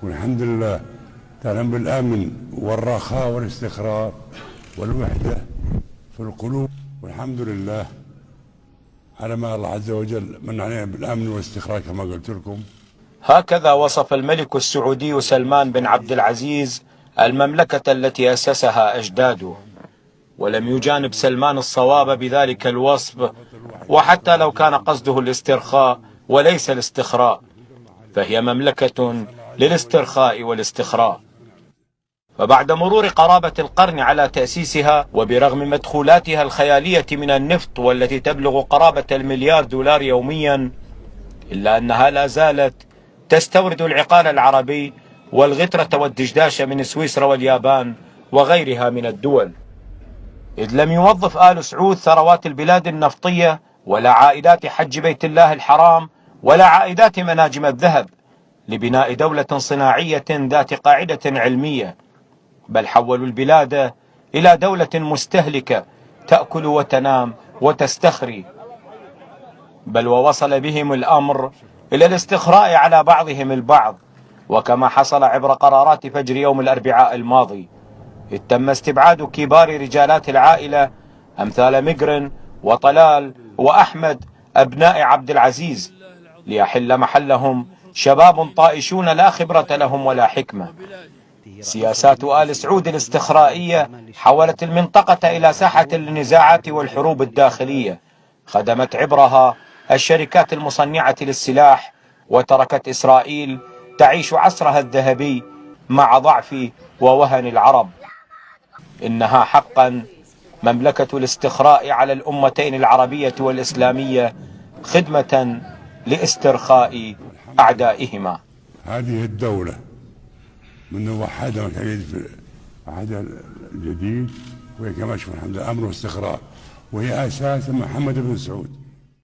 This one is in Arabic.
والحمد لله تعلم بالأمن والرخاء والاستقرار والوحدة في القلوب، والحمد لله على ما الله عز وجل من علينا بالأمن والاستقرار كما قلت لكم. هكذا وصف الملك السعودي سلمان بن عبد العزيز المملكة التي أسسها أجداده، ولم يجانب سلمان الصواب بذلك الوصف، وحتى لو كان قصده الاسترخاء وليس الاستخراء، فهي مملكة للاسترخاء والاستخراء. فبعد مرور قرابة القرن على تأسيسها، وبرغم مدخولاتها الخيالية من النفط والتي تبلغ قرابة $1,000,000,000 يوميا، إلا أنها لا زالت تستورد العقال العربي والغترة والدشداش من سويسرا واليابان وغيرها من الدول، إذ لم يوظف آل سعود ثروات البلاد النفطية ولا عائدات حج بيت الله الحرام ولا عائدات مناجم الذهب لبناء دولة صناعية ذات قاعدة علمية، بل حولوا البلاد إلى دولة مستهلكة تأكل وتنام وتستخري، بل ووصل بهم الأمر إلى الاستخراء على بعضهم البعض، وكما حصل عبر قرارات فجر يوم الأربعاء الماضي، إذ تم استبعاد كبار رجالات العائلة أمثال مقرن وطلال وأحمد أبناء عبد العزيز، ليحل محلهم شباب طائشون لا خبرة لهم ولا حكمة. سياسات آل سعود الاستخرائية حولت المنطقة إلى ساحة للنزاعات والحروب الداخلية، خدمت عبرها الشركات المصنعة للسلاح، وتركت إسرائيل تعيش عصرها الذهبي مع ضعف ووهن العرب. إنها حقا مملكة الاستخراء على الأمتين العربية والإسلامية، خدمة لاسترخاء أعدائهما. هذه الدولة من وحدها في عهدها الجديد، وهي كما شوف الحمد لله أمن واستقرار، وهي أساس محمد بن سعود.